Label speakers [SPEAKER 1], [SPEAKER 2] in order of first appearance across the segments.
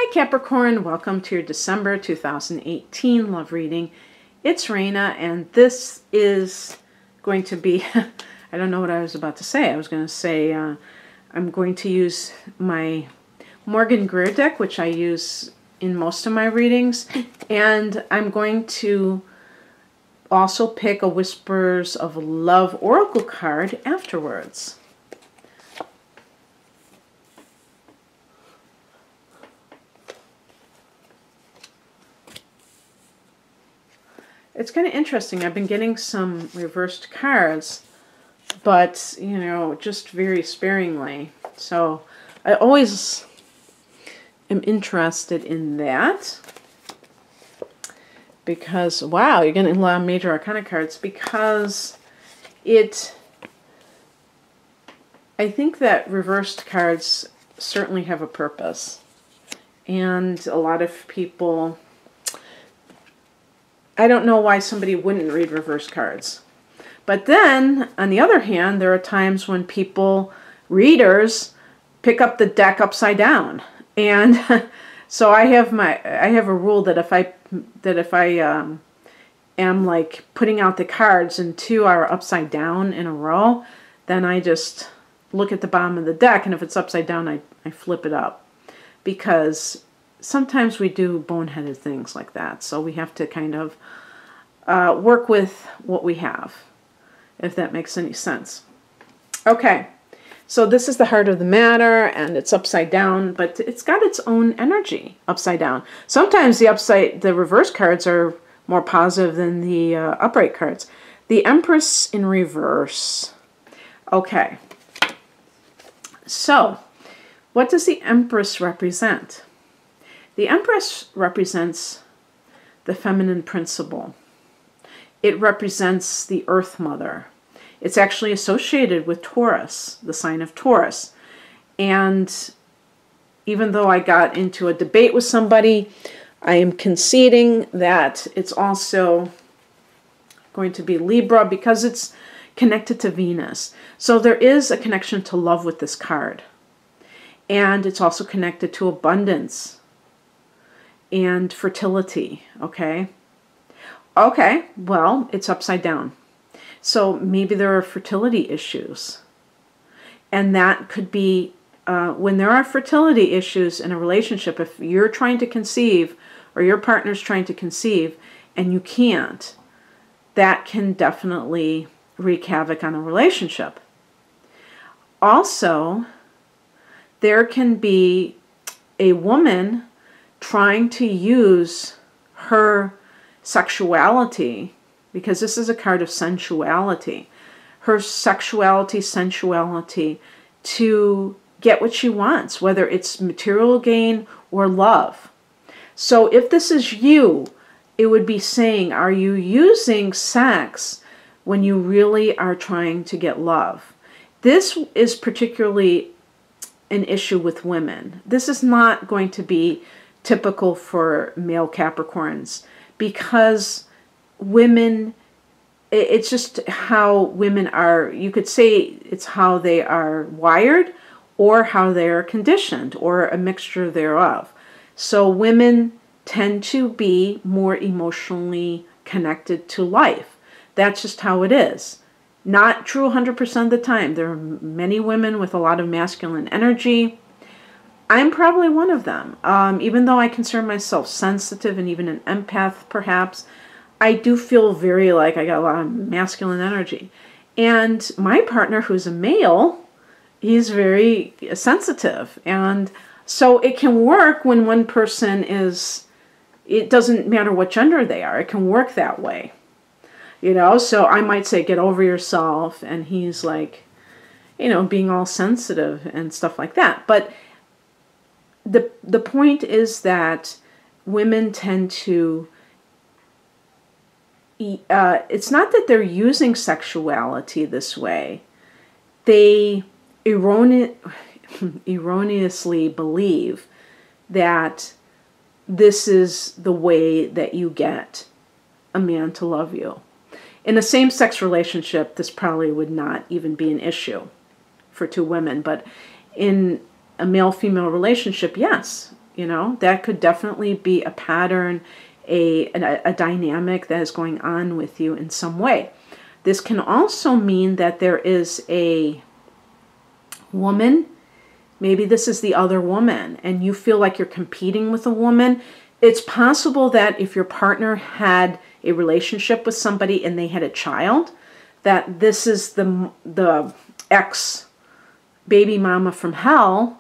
[SPEAKER 1] Hi Capricorn, welcome to your December 2018 love reading. It's Raina, and this is going to be, I don't know what I was about to say. I was going to say I'm going to use my Morgan Greer deck, which I use in most of my readings, and I'm going to also pick a Whispers of Love Oracle card afterwards. It's kind of interesting. I've been getting some reversed cards, but, you know, just very sparingly. So I always am interested in that because, wow, you're getting a lot of major arcana cards because I think that reversed cards certainly have a purpose. And a lot of people, I don't know why somebody wouldn't read reverse cards. But then, on the other hand, there are times when readers, pick up the deck upside down. And so I have a rule that if I am like putting out the cards and two are upside down in a row, then I just look at the bottom of the deck, and if it's upside down, I flip it up. Because sometimes we do boneheaded things like that, so we have to kind of work with what we have, if that makes any sense. Okay, so this is the heart of the matter, and it's upside down, but it's got its own energy upside down. Sometimes the reverse cards are more positive than the upright cards. The Empress in reverse. Okay, so what does the Empress represent? The Empress represents the feminine principle. It represents the Earth Mother. It's actually associated with Taurus, the sign of Taurus. And even though I got into a debate with somebody, I am conceding that it's also going to be Libra because it's connected to Venus. So there is a connection to love with this card. And it's also connected to abundance and fertility, okay? Okay, well, it's upside down. So maybe there are fertility issues. And that could be, when there are fertility issues in a relationship, if you're trying to conceive or your partner's trying to conceive and you can't, that can definitely wreak havoc on a relationship. Also, there can be a woman trying to use her sexuality, because this is a card of sensuality, her sexuality, sensuality, to get what she wants, whether it's material gain or love. So if this is you, it would be saying, are you using sex when you really are trying to get love? This is particularly an issue with women. This is not going to be typical for male Capricorns because women, it's just how women are, you could say it's how they are wired or how they are conditioned or a mixture thereof. So women tend to be more emotionally connected to life. That's just how it is. Not true 100% of the time. There are many women with a lot of masculine energy. I'm probably one of them. Even though I consider myself sensitive and even an empath, perhaps, I do feel very like I got a lot of masculine energy. And my partner, who's a male, he's very sensitive. And so it can work when one person is, it doesn't matter what gender they are. It can work that way. You know, so I might say, get over yourself. And he's like, you know, being all sensitive and stuff like that. But the point is that women tend to, it's not that they're using sexuality this way. They erroneously believe that this is the way that you get a man to love you. In a same-sex relationship, this probably would not even be an issue for two women, but in a male-female relationship, yes, You know, that could definitely be a pattern, a dynamic that is going on with you in some way. This can also mean that there is a woman, maybe this is the other woman, and you feel like you're competing with a woman. It's possible that if your partner had a relationship with somebody and they had a child, that this is the ex baby mama from hell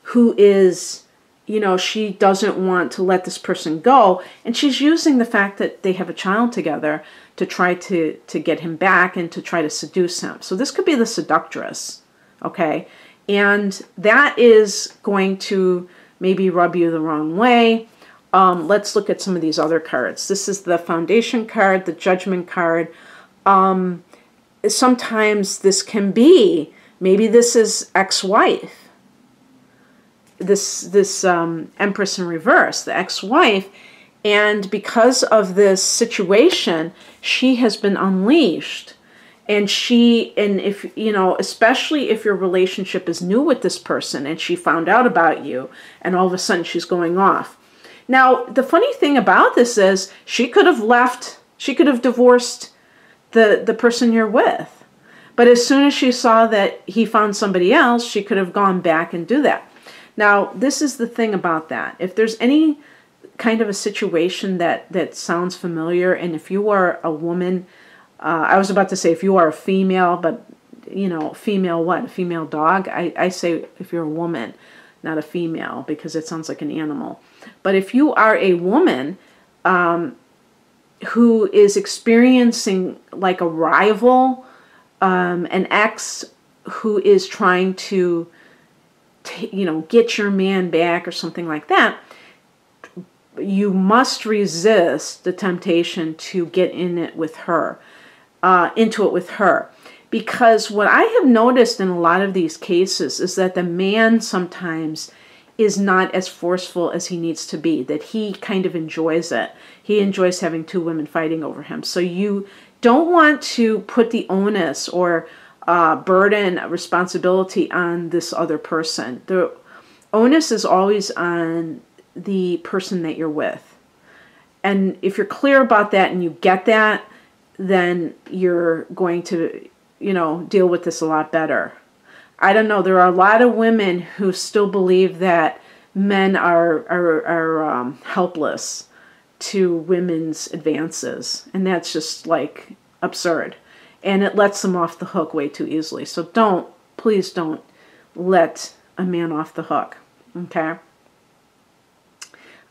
[SPEAKER 1] who is, you know, she doesn't want to let this person go, and she's using the fact that they have a child together to try to get him back and to try to seduce him. So this could be the seductress, okay? And that is going to maybe rub you the wrong way. Let's look at some of these other cards. This is the Foundation card, the Judgment card. Sometimes this can be, maybe this is ex-wife. This Empress in reverse, the ex-wife. And because of this situation, she has been unleashed. And if, you know, especially if your relationship is new with this person and she found out about you and all of a sudden she's going off. Now, the funny thing about this is she could have left, she could have divorced the person you're with. But as soon as she saw that he found somebody else, she could have gone back and do that. Now, this is the thing about that. If there's any kind of a situation that sounds familiar, and if you are a woman, I was about to say if you are a female, but, you know, female what? A female dog? I say if you're a woman, not a female, because it sounds like an animal. But if you are a woman who is experiencing like a rival, an ex who is trying to, you know, get your man back or something like that, you must resist the temptation to get into it with her. Because what I have noticed in a lot of these cases is that the man sometimes is not as forceful as he needs to be, that he kind of enjoys it. He enjoys having two women fighting over him. So you don't want to put the onus or burden, responsibility on this other person. The onus is always on the person that you're with. And if you're clear about that and you get that, then you're going to, you know, deal with this a lot better. I don't know. There are a lot of women who still believe that men are helpless to women's advances. And that's just like absurd. And it lets them off the hook way too easily. So please don't let a man off the hook. Okay?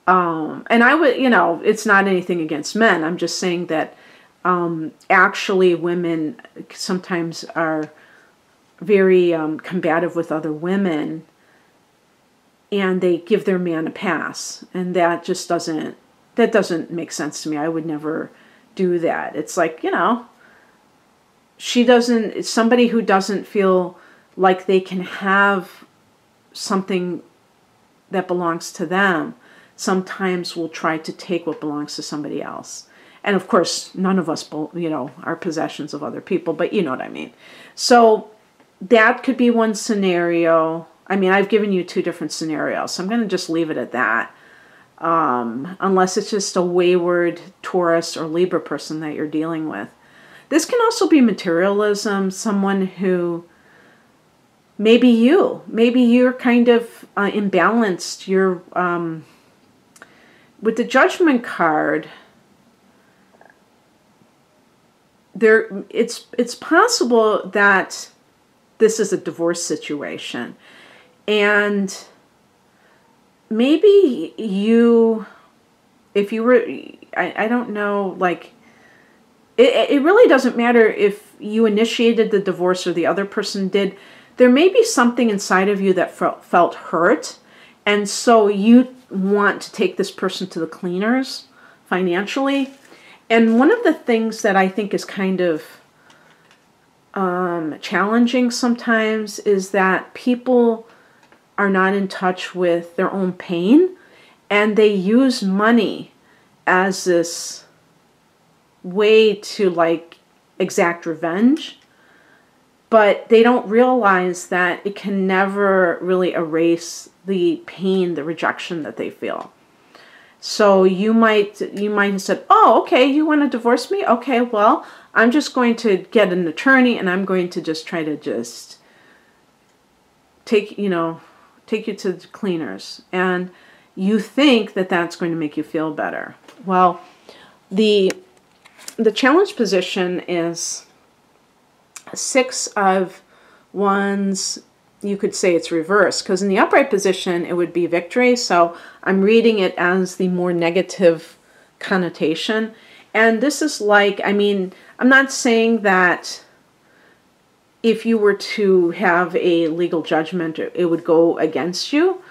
[SPEAKER 1] And I would, you know, it's not anything against men. I'm just saying that actually women sometimes are very combative with other women, and they give their man a pass, and that just doesn't make sense to me. I would never do that. It's like, you know, it's somebody who doesn't feel like they can have something that belongs to them sometimes will try to take what belongs to somebody else. And of course, none of us, you know, are possessions of other people, but you know what I mean. So that could be one scenario. I mean, I've given you two different scenarios, so I'm going to just leave it at that. Unless it's just a wayward Taurus or Libra person that you're dealing with. This can also be materialism, someone who, maybe you're kind of imbalanced. You're, with the Judgment card, it's possible that this is a divorce situation, and maybe if you were, I don't know, like, it really doesn't matter if you initiated the divorce or the other person did. There may be something inside of you that felt hurt, and so you want to take this person to the cleaners financially. And one of the things that I think is kind of challenging sometimes is that people are not in touch with their own pain, and they use money as this way to like exact revenge, but they don't realize that it can never really erase the pain, the rejection that they feel. So you might have said, oh, okay, you want to divorce me? Okay, well, I'm just going to get an attorney and I'm going to just try to just take you to the cleaners. And you think that that's going to make you feel better. Well, the challenge position is 6 of Wands. You could say it's reversed, because in the upright position it would be victory. So I'm reading it as the more negative connotation. And this is like, I mean, I'm not saying that if you were to have a legal judgment, it would go against you.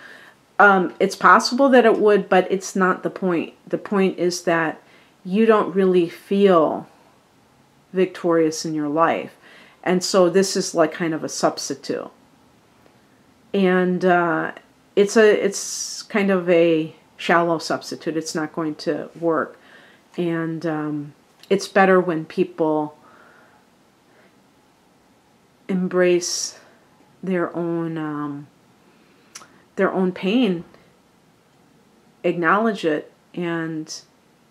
[SPEAKER 1] It's possible that it would, but it's not the point. The point is that you don't really feel victorious in your life. And so this is like kind of a substitute. And it's kind of a shallow substitute. It's not going to work. And it's better when people embrace their own pain, acknowledge it, and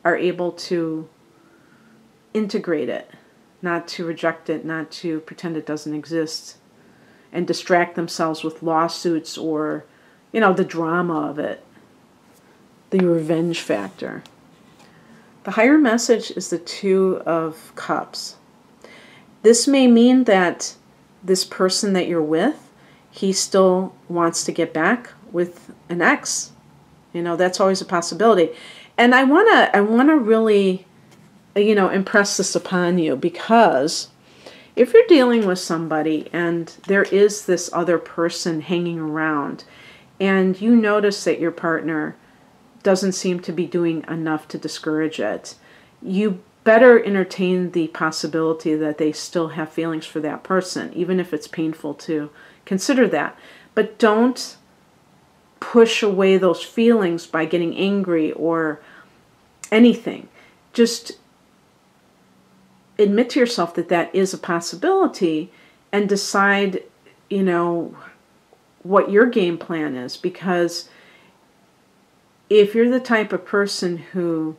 [SPEAKER 1] are able to integrate it, not to reject it, not to pretend it doesn't exist, and distract themselves with lawsuits or, the drama of it, the revenge factor. The higher message is the 2 of Cups. This may mean that this person that you're with, he still wants to get back with an ex. That's always a possibility. And I want to really, impress this upon you, because if you're dealing with somebody and there is this other person hanging around and you notice that your partner doesn't seem to be doing enough to discourage it, you better entertain the possibility that they still have feelings for that person, even if it's painful to consider that. But don't push away those feelings by getting angry or anything. Just admit to yourself that that is a possibility and decide, what your game plan is. Because if you're the type of person who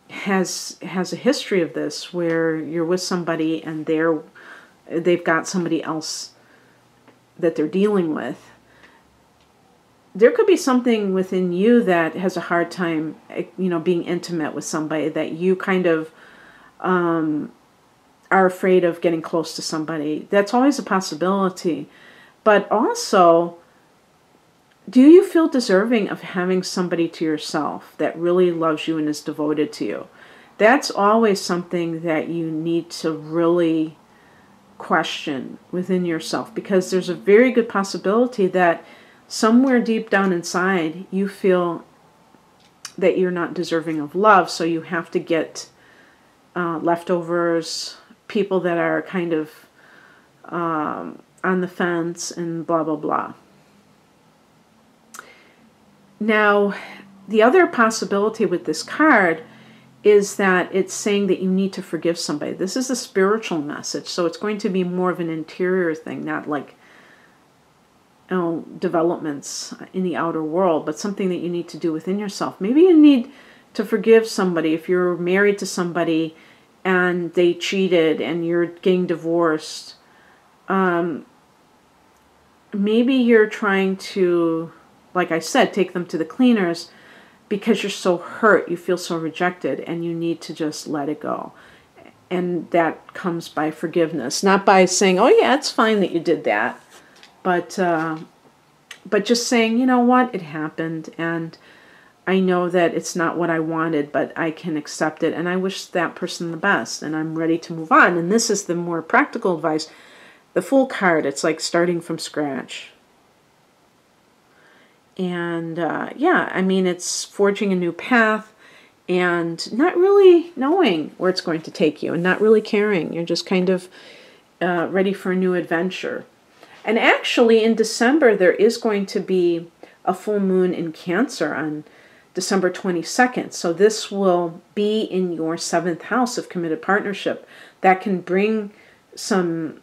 [SPEAKER 1] has a history of this, where you're with somebody and they've got somebody else that they're dealing with, there could be something within you that has a hard time, being intimate with somebody, that you kind of are afraid of getting close to somebody. That's always a possibility. But also, do you feel deserving of having somebody to yourself that really loves you and is devoted to you? That's always something that you need to really question within yourself, because there's a very good possibility that somewhere deep down inside you feel that you're not deserving of love, so you have to get leftovers, people that are kind of on the fence, and blah, blah, blah. Now, the other possibility with this card is that it's saying that you need to forgive somebody. This is a spiritual message, so it's going to be more of an interior thing, not like developments in the outer world, but something that you need to do within yourself. Maybe you need to forgive somebody. If you're married to somebody and they cheated and you're getting divorced, maybe you're trying to, like I said, take them to the cleaners because you're so hurt, you feel so rejected, and you need to just let it go. And that comes by forgiveness, not by saying, oh yeah, it's fine that you did that, but just saying, you know what, it happened, and I know that it's not what I wanted, but I can accept it, and I wish that person the best, and I'm ready to move on. And this is the more practical advice. The Fool card, it's like starting from scratch. And yeah, I mean, it's forging a new path and not really knowing where it's going to take you and not really caring. You're just kind of ready for a new adventure. And actually, in December, there is going to be a full moon in Cancer on December 22nd. So this will be in your 7th house of committed partnership. That can bring some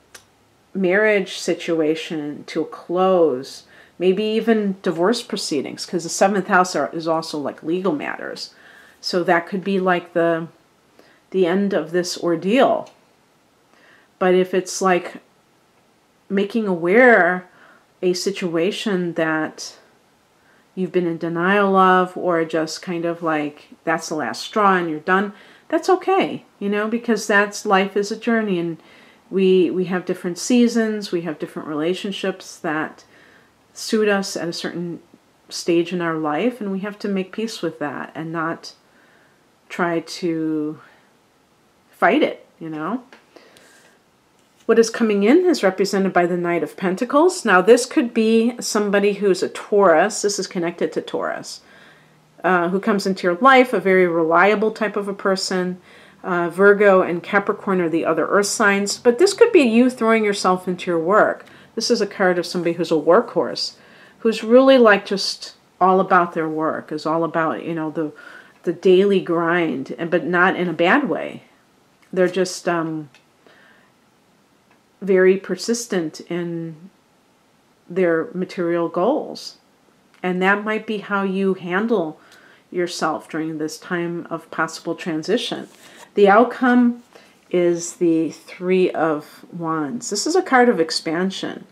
[SPEAKER 1] marriage situation to a close, maybe even divorce proceedings, because the 7th house is also like legal matters. So that could be like the end of this ordeal. But if it's like making aware a situation that you've been in denial of, or just kind of like that's the last straw and you're done, that's okay, you know, because that's life is a journey, and we have different seasons, we have different relationships that suit us at a certain stage in our life, and we have to make peace with that and not try to fight it, you know. What is coming in is represented by the Knight of Pentacles. Now, this could be somebody who's a Taurus. This is connected to Taurus, who comes into your life, a very reliable type of a person. Virgo and Capricorn are the other earth signs. But this could be you throwing yourself into your work. This is a card of somebody who's a workhorse, who's really like just all about their work, is all about, you know, the daily grind, but not in a bad way. They're just very persistent in their material goals. And that might be how you handle yourself during this time of possible transition. The outcome is the 3 of Wands. This is a card of expansion,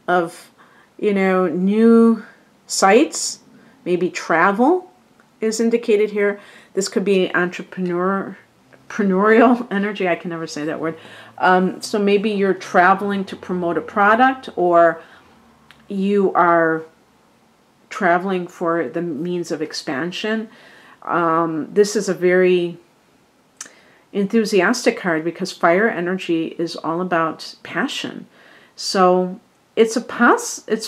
[SPEAKER 1] of, you know, new sights, maybe travel is indicated here. This could be entrepreneurial energy. I can never say that word. So maybe you're traveling to promote a product, or you are traveling for the means of expansion. This is a very enthusiastic card because fire energy is all about passion. So it's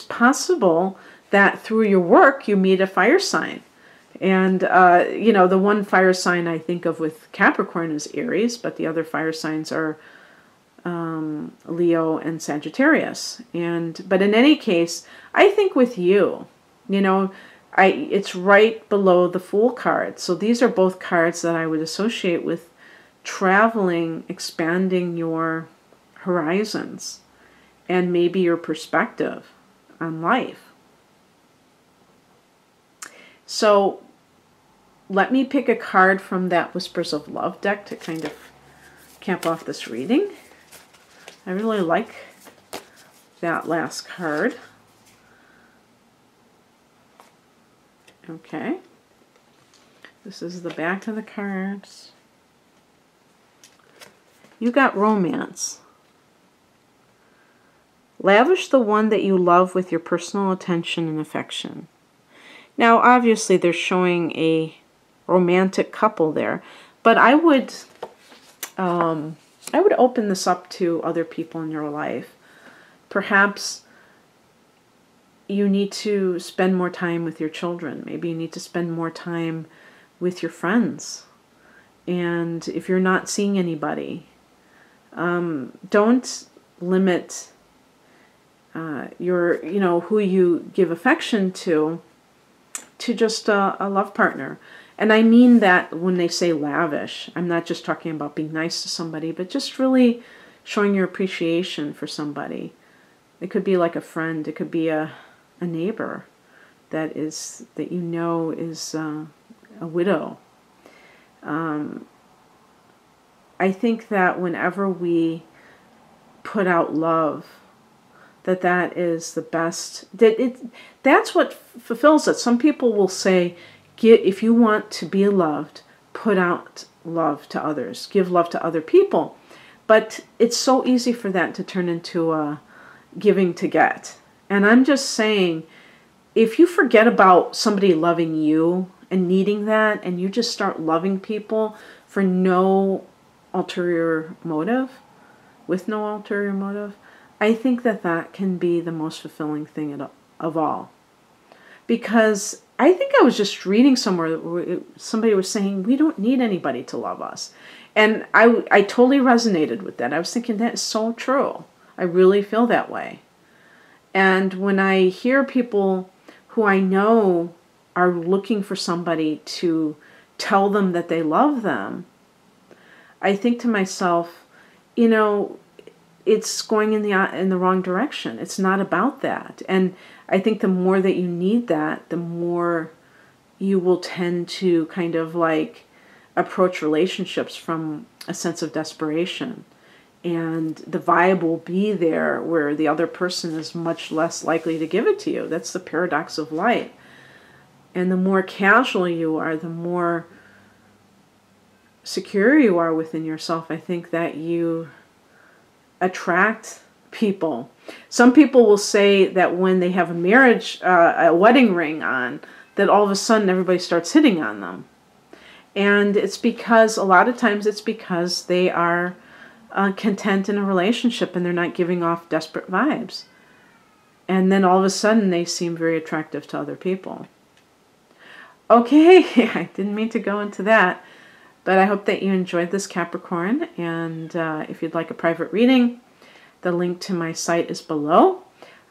[SPEAKER 1] possible that through your work you meet a fire sign. And, you know, the one fire sign I think of with Capricorn is Aries, but the other fire signs are Leo and Sagittarius. But in any case, I think with you, you know, it's right below the Fool card. So these are both cards that I would associate with traveling, expanding your horizons, and maybe your perspective on life. So let me pick a card from that Whispers of Love deck to kind of cap off this reading. I really like that last card. Okay. This is the back of the cards. You got romance. Lavish the one that you love with your personal attention and affection. Now, obviously, they're showing a romantic couple there, but I would open this up to other people in your life. Perhaps you need to spend more time with your children. Maybe you need to spend more time with your friends. And if you're not seeing anybody, don't limit who you give affection to just a love partner. And I mean that when they say lavish, I'm not just talking about being nice to somebody, but just really showing your appreciation for somebody. It could be like a friend. It could be a neighbor that you know is a widow. I think that whenever we put out love, that is the best. That's what fulfills it. Some people will say, if you want to be loved, put out love to others. Give love to other people. But it's so easy for that to turn into a giving to get. And I'm just saying, if you forget about somebody loving you and needing that, and you just start loving people for no ulterior motive, with no ulterior motive, I think that can be the most fulfilling thing of all. Because I think I was just reading somewhere where somebody was saying, we don't need anybody to love us. And I totally resonated with that. I was thinking, that is so true. I really feel that way. And when I hear people who I know are looking for somebody to tell them that they love them, I think to myself, you know, it's going in the wrong direction. It's not about that. And I think the more that you need that, the more you will tend to kind of like approach relationships from a sense of desperation. And the vibe will be there where the other person is much less likely to give it to you. That's the paradox of life. And the more casual you are, the more secure you are within yourself, I think that you attract people. Some people will say that when they have a wedding ring on, that all of a sudden everybody starts hitting on them. And it's because, a lot of times it's because they are content in a relationship and they're not giving off desperate vibes. And then all of a sudden they seem very attractive to other people. Okay, I didn't mean to go into that, but I hope that you enjoyed this, Capricorn. And if you'd like a private reading, the link to my site is below.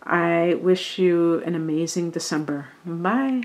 [SPEAKER 1] I wish you an amazing December. Bye.